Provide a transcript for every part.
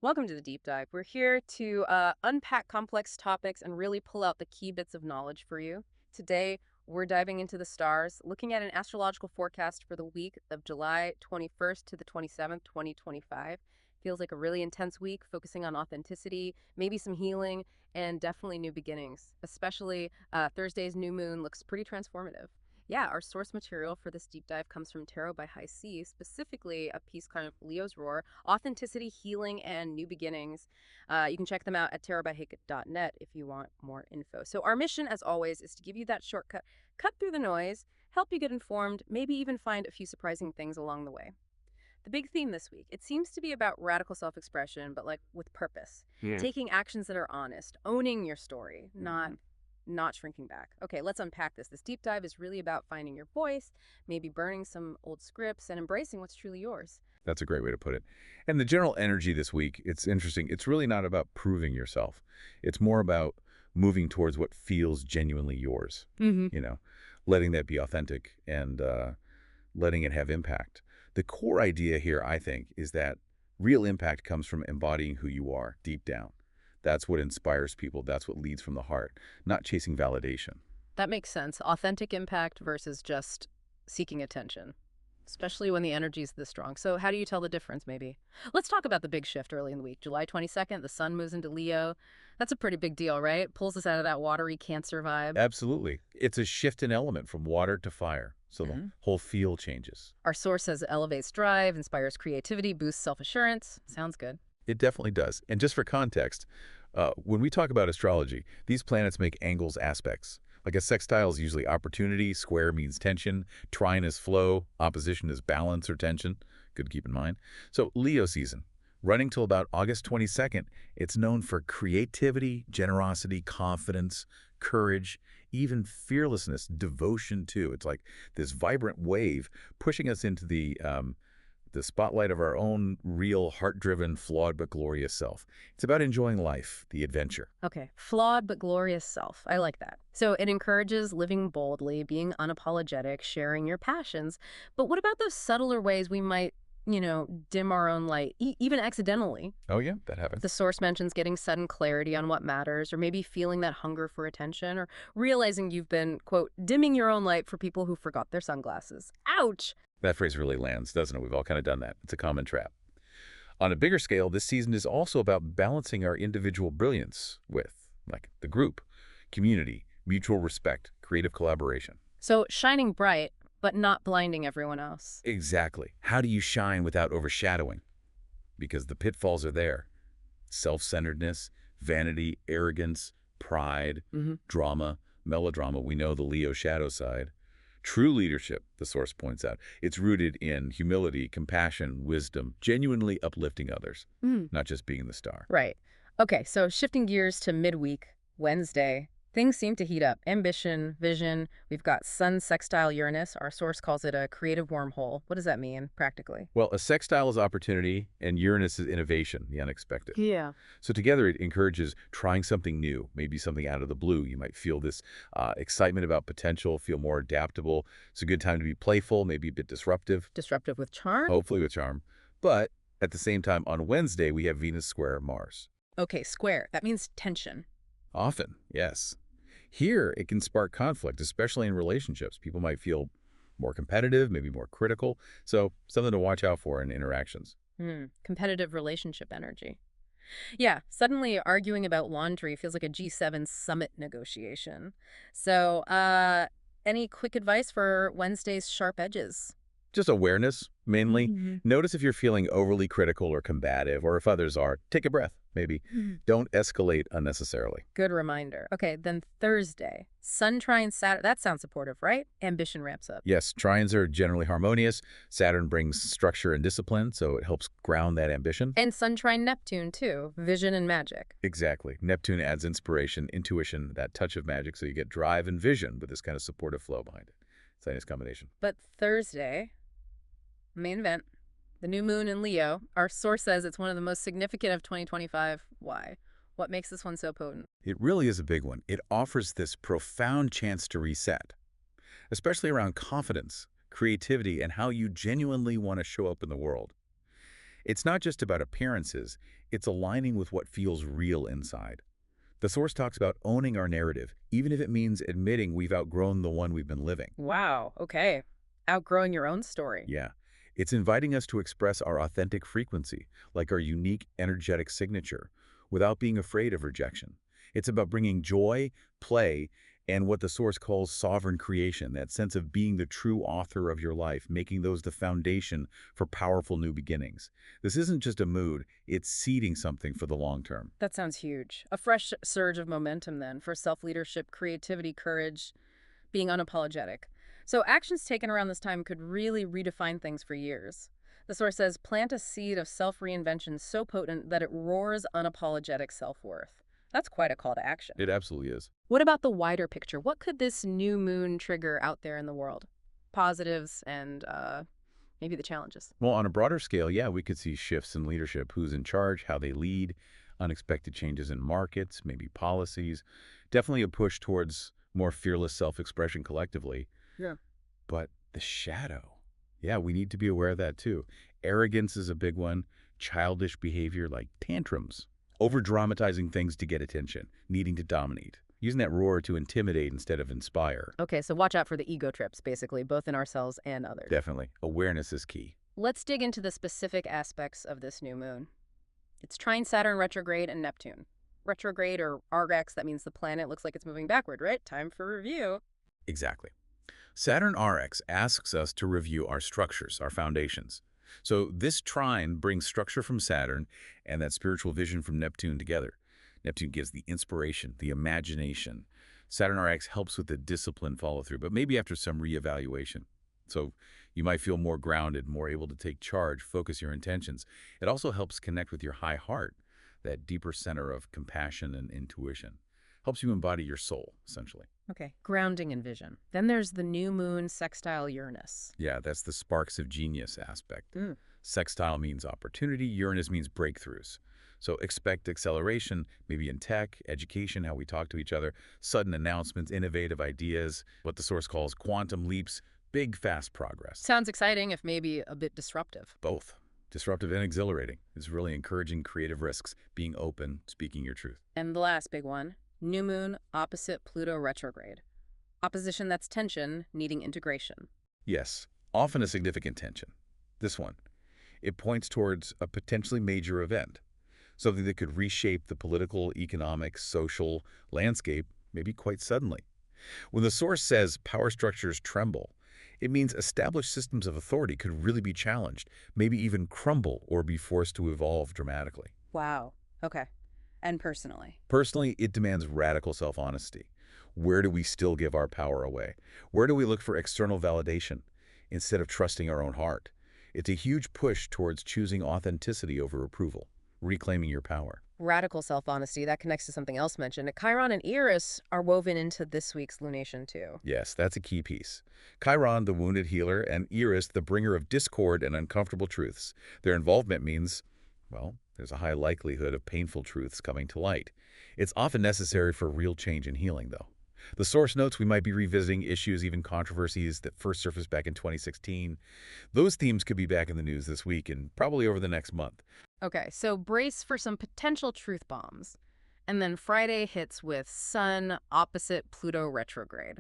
Welcome to the deep dive. We're here to unpack complex topics and really pull out the key bits of knowledge for you. Today, we're diving into the stars, looking at an astrological forecast for the week of July 21st to the 27th, 2025. Feels like a really intense week, focusing on authenticity, maybe some healing, and definitely new beginnings. Especially Thursday's new moon looks pretty transformative. Yeah, our source material for this deep dive comes from Tarot by High C, specifically a piece kind of Leo's Roar, Authenticity, Healing, and New Beginnings. You can check them out at tarotbyhake.net if you want more info. So our mission, as always, is to give you that shortcut, cut through the noise, help you get informed, maybe even find a few surprising things along the way. The big theme this week, it seems to be about radical self-expression, but like with purpose. Yeah. Taking actions that are honest, owning your story, not shrinking back. Okay, let's unpack this. This deep dive is really about finding your voice, maybe burning some old scripts and embracing what's truly yours. That's a great way to put it. And the general energy this week, it's interesting. It's really not about proving yourself. It's more about moving towards what feels genuinely yours, Mm-hmm. you know, letting that be authentic and letting it have impact. The core idea here, I think, is that real impact comes from embodying who you are deep down. That's what inspires people. That's what leads from the heart, not chasing validation. That makes sense. Authentic impact versus just seeking attention, especially when the energy is this strong. So how do you tell the difference, maybe? Let's talk about the big shift early in the week. July 22nd, the sun moves into Leo. That's a pretty big deal, right? Pulls us out of that watery Cancer vibe. Absolutely. It's a shift in element from water to fire. So the Mhm. whole feel changes. Our source says elevates drive, inspires creativity, boosts self-assurance. Sounds good. It definitely does. And just for context, when we talk about astrology, these planets make angles aspects. Like a sextile is usually opportunity, square means tension, trine is flow, opposition is balance or tension. Good to keep in mind. So Leo season, running till about August 22nd, it's known for creativity, generosity, confidence, courage, even fearlessness, devotion too. It's like this vibrant wave pushing us into the spotlight of our own real, heart-driven, flawed but glorious self. It's about enjoying life, the adventure. Okay, flawed but glorious self. I like that. So it encourages living boldly, being unapologetic, sharing your passions. But what about those subtler ways we might, dim our own light, even accidentally? Oh yeah, that The happens. source mentions getting sudden clarity on what matters, or maybe feeling that hunger for attention, or realizing you've been, quote, dimming your own light for people who forgot their sunglasses. Ouch! That phrase really lands, doesn't it? We've all kind of done that. It's a common trap. On a bigger scale, this season is also about balancing our individual brilliance with, like, the group, community, mutual respect, creative collaboration. So shining bright, but not blinding everyone else. Exactly. How do you shine without overshadowing? Because the pitfalls are there. Self-centeredness, vanity, arrogance, pride, Hmm. drama, melodrama. We know the Leo shadow side. True leadership, the source points out, it's rooted in humility, compassion, wisdom, genuinely uplifting others, not just being the star. Right. Okay, so shifting gears to midweek, Wednesday, things seem to heat up. Ambition, vision. We've got Sun sextile Uranus. Our source calls it a creative wormhole. What does that mean practically? Well, a sextile is opportunity, and Uranus is innovation, the unexpected. Yeah. So together it encourages trying something new, maybe something out of the blue. You might feel this excitement about potential, feel more adaptable. It's a good time to be playful, maybe a bit disruptive, Disruptive with charm? hopefully with charm. But at the same time, on Wednesday, we have Venus square Mars. Okay, square. That means tension. Often, yes. Here, it can spark conflict, especially in relationships. People might feel more competitive, maybe more critical. So something to watch out for in interactions. Competitive relationship energy. Yeah, suddenly arguing about laundry feels like a G7 summit negotiation. So, any quick advice for Wednesday's sharp edges? Just awareness, mainly. Mhm. Notice if you're feeling overly critical or combative, or if others are. Take a breath, maybe. Mhm. Don't escalate unnecessarily. Good reminder. Okay, then Thursday. Sun trine Saturn. That sounds supportive, right? Ambition ramps up. Yes, trines are generally harmonious. Saturn brings structure and discipline, so it helps ground that ambition. And Sun trine Neptune, too. Vision and magic. Exactly. Neptune adds inspiration, intuition, that touch of magic, so you get drive and vision with this kind of supportive flow behind it. It's a nice combination. But Thursday, main event, the new moon in Leo. Our source says it's one of the most significant of 2025. Why? What makes this one so potent? It really is a big one. It offers this profound chance to reset, especially around confidence, creativity, and how you genuinely want to show up in the world. It's not just about appearances, it's aligning with what feels real inside. The source talks about owning our narrative, even if it means admitting we've outgrown the one we've been living. Wow, okay. Outgrowing your own story. Yeah. It's inviting us to express our authentic frequency, like our unique energetic signature, without being afraid of rejection. It's about bringing joy, play, and what the source calls sovereign creation, that sense of being the true author of your life, making those the foundation for powerful new beginnings. This isn't just a mood, it's seeding something for the long term. That sounds huge. A fresh surge of momentum then for self-leadership, creativity, courage, being unapologetic. So actions taken around this time could really redefine things for years. The source says, plant a seed of self-reinvention so potent that it roars unapologetic self-worth. That's quite a call to action. It absolutely is. What about the wider picture? What could this new moon trigger out there in the world? Positives and maybe the challenges. Well, on a broader scale, yeah, we could see shifts in leadership, who's in charge, how they lead, unexpected changes in markets, maybe policies. Definitely a push towards more fearless self-expression collectively. Yeah. But the shadow, yeah, we need to be aware of that too. Arrogance is a big one. Childish behavior like tantrums. Over-dramatizing things to get attention. Needing to dominate. Using that roar to intimidate instead of inspire. Okay, so watch out for the ego trips, basically, both in ourselves and others. Definitely. Awareness is key. Let's dig into the specific aspects of this new moon. It's trine Saturn retrograde and Neptune. Retrograde, or RX, that means the planet looks like it's moving backward, right? Time for review. Exactly. Saturn RX asks us to review our structures, our foundations. So this trine brings structure from Saturn and that spiritual vision from Neptune together. Neptune gives the inspiration, the imagination. Saturn RX helps with the discipline follow-through, but maybe after some reevaluation. So you might feel more grounded, more able to take charge, focus your intentions. It also helps connect with your high heart, that deeper center of compassion and intuition. Helps you embody your soul, essentially. Okay, grounding and vision. Then there's the new moon sextile Uranus. Yeah, that's the sparks of genius aspect. Mm. Sextile means opportunity, Uranus means breakthroughs. So expect acceleration, maybe in tech, education, how we talk to each other, sudden announcements, innovative ideas, what the source calls quantum leaps, big, fast progress. Sounds exciting, if maybe a bit disruptive. Both. Disruptive and exhilarating. It's really encouraging creative risks, being open, speaking your truth. And the last big one, new moon opposite Pluto retrograde. Opposition that's tension, needing integration. Yes, often a significant tension. This one, it points towards a potentially major event, something that could reshape the political, economic, social landscape maybe quite suddenly. When the source says power structures tremble, it means established systems of authority could really be challenged, maybe even crumble or be forced to evolve dramatically. Wow. Okay. And personally? Personally, it demands radical self-honesty. Where do we still give our power away? Where do we look for external validation instead of trusting our own heart? It's a huge push towards choosing authenticity over approval, reclaiming your power. Radical self-honesty, that connects to something else mentioned. Chiron and Eris are woven into this week's lunation too. Yes, that's a key piece. Chiron, the wounded healer, and Eris, the bringer of discord and uncomfortable truths. Their involvement means, well, there's a high likelihood of painful truths coming to light. It's often necessary for real change and healing, though. The source notes we might be revisiting issues, even controversies that first surfaced back in 2016. Those themes could be back in the news this week and probably over the next month. Okay, so brace for some potential truth bombs. And then Friday hits with Sun opposite Pluto retrograde.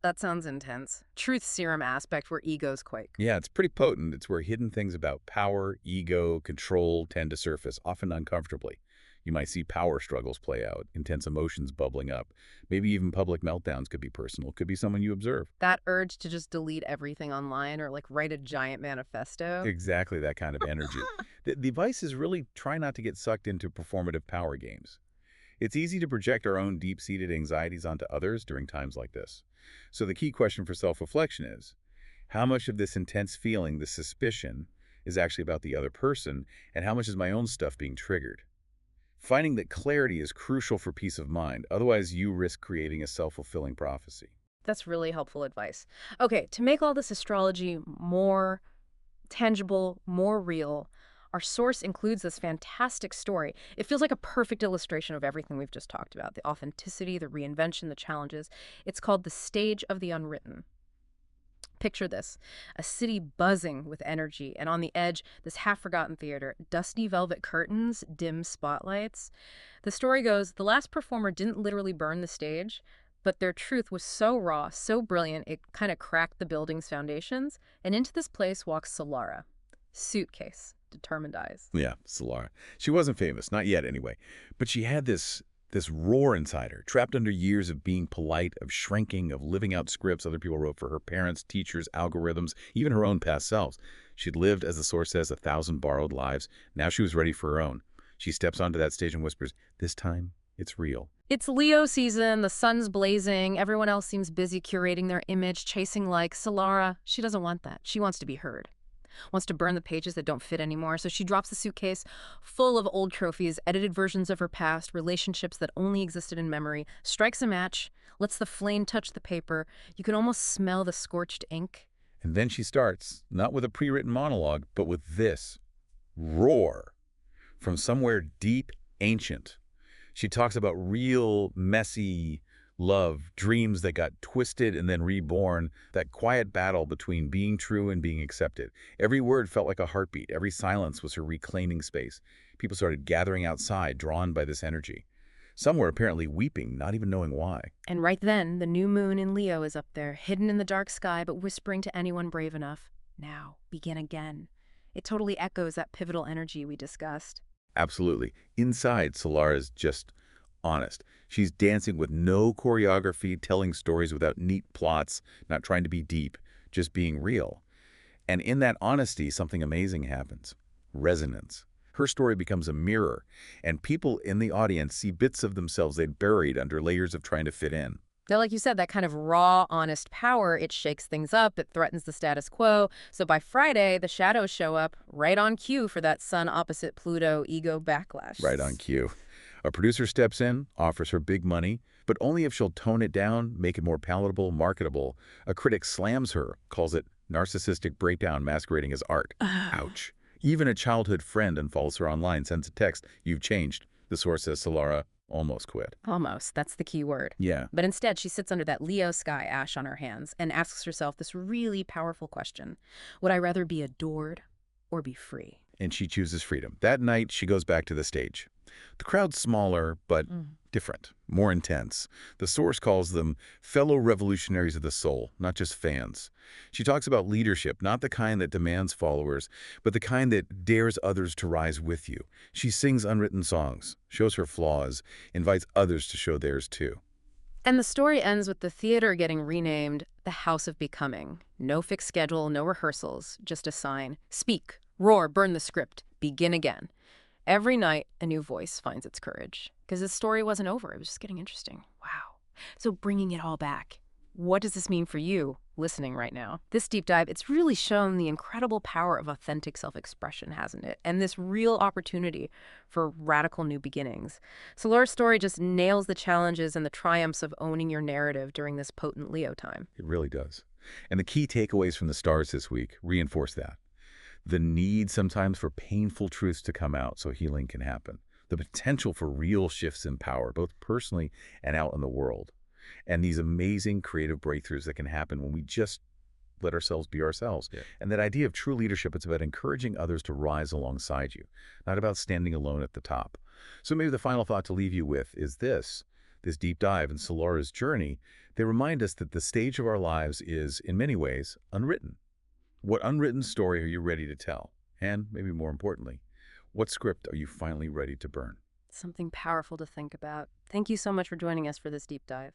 That sounds intense. Truth serum aspect where egos quake. Yeah, it's pretty potent. It's where hidden things about power, ego, control tend to surface, often uncomfortably. You might see power struggles play out, intense emotions bubbling up. Maybe even public meltdowns could be personal, could be someone you observe. That urge to just delete everything online or like write a giant manifesto. Exactly that kind of energy. The advice is really try not to get sucked into performative power games. It's easy to project our own deep-seated anxieties onto others during times like this. So the key question for self-reflection is, how much of this intense feeling, this suspicion, is actually about the other person, and how much is my own stuff being triggered? Finding that clarity is crucial for peace of mind, otherwise you risk creating a self-fulfilling prophecy. That's really helpful advice. Okay, to make all this astrology more tangible, more real, our source includes this fantastic story. It feels like a perfect illustration of everything we've just talked about, the authenticity, the reinvention, the challenges. It's called The Stage of the Unwritten. Picture this, a city buzzing with energy, and on the edge, this half-forgotten theater, dusty velvet curtains, dim spotlights. The story goes, the last performer didn't literally burn the stage, but their truth was so raw, so brilliant, it kind of cracked the building's foundations, and into this place walks Solara. Suitcase, determined eyes. Yeah, Solara. She wasn't famous, not yet anyway. But she had this roar inside her, trapped under years of being polite, of shrinking, of living out scripts other people wrote for her parents, teachers, algorithms, even her own past selves. She'd lived, as the source says, 1,000 borrowed lives. Now she was ready for her own. She steps onto that stage and whispers, "This time, it's real." It's Leo season, the sun's blazing, everyone else seems busy curating their image, chasing likes. Solara, she doesn't want that. She wants to be heard. Wants to burn the pages that don't fit anymore, so she drops the suitcase full of old trophies, edited versions of her past, relationships that only existed in memory, strikes a match, lets the flame touch the paper. You can almost smell the scorched ink. And then she starts, not with a pre-written monologue, but with this roar from somewhere deep, ancient. She talks about real, messy love, dreams that got twisted and then reborn, that quiet battle between being true and being accepted. Every word felt like a heartbeat. Every silence was her reclaiming space. People started gathering outside, drawn by this energy. Some were apparently weeping, not even knowing why. And right then, the new moon in Leo is up there, hidden in the dark sky, but whispering to anyone brave enough, now, begin again. It totally echoes that pivotal energy we discussed. Absolutely. Inside, Solara's just honest. She's dancing with no choreography, telling stories without neat plots, not trying to be deep, just being real. And in that honesty, something amazing happens. Resonance. Her story becomes a mirror, and people in the audience see bits of themselves they'd buried under layers of trying to fit in. Now, like you said, that kind of raw, honest power, it shakes things up, it threatens the status quo. So by Friday, the shadows show up right on cue for that sun opposite Pluto ego backlash. Right on cue. A producer steps in, offers her big money, but only if she'll tone it down, make it more palatable, marketable. A critic slams her, calls it narcissistic breakdown masquerading as art. Ouch. Even a childhood friend unfollows her online, sends a text, "You've changed." The source says Solara almost quit. Almost. That's the key word. Yeah. But instead, she sits under that Leo sky ash on her hands and asks herself this really powerful question. Would I rather be adored or be free? And she chooses freedom. That night, she goes back to the stage. The crowd's smaller, but different, more intense. The source calls them fellow revolutionaries of the soul, not just fans. She talks about leadership, not the kind that demands followers, but the kind that dares others to rise with you. She sings unwritten songs, shows her flaws, invites others to show theirs too. And the story ends with the theater getting renamed the House of Becoming. No fixed schedule, no rehearsals, just a sign. Speak, roar, burn the script, begin again. Every night, a new voice finds its courage. Because the story wasn't over, it was just getting interesting. Wow. So bringing it all back. What does this mean for you listening right now? This deep dive, it's really shown the incredible power of authentic self-expression, hasn't it? And this real opportunity for radical new beginnings. Solara's story just nails the challenges and the triumphs of owning your narrative during this potent Leo time. It really does. And the key takeaways from the stars this week reinforce that. The need sometimes for painful truths to come out so healing can happen. The potential for real shifts in power, both personally and out in the world. And these amazing creative breakthroughs that can happen when we just let ourselves be ourselves. Yeah. And that idea of true leadership, it's about encouraging others to rise alongside you, not about standing alone at the top. So maybe the final thought to leave you with is this deep dive in Solara's journey. They remind us that the stage of our lives is, in many ways, unwritten. What unwritten story are you ready to tell? And maybe more importantly, what script are you finally ready to burn? Something powerful to think about. Thank you so much for joining us for this deep dive.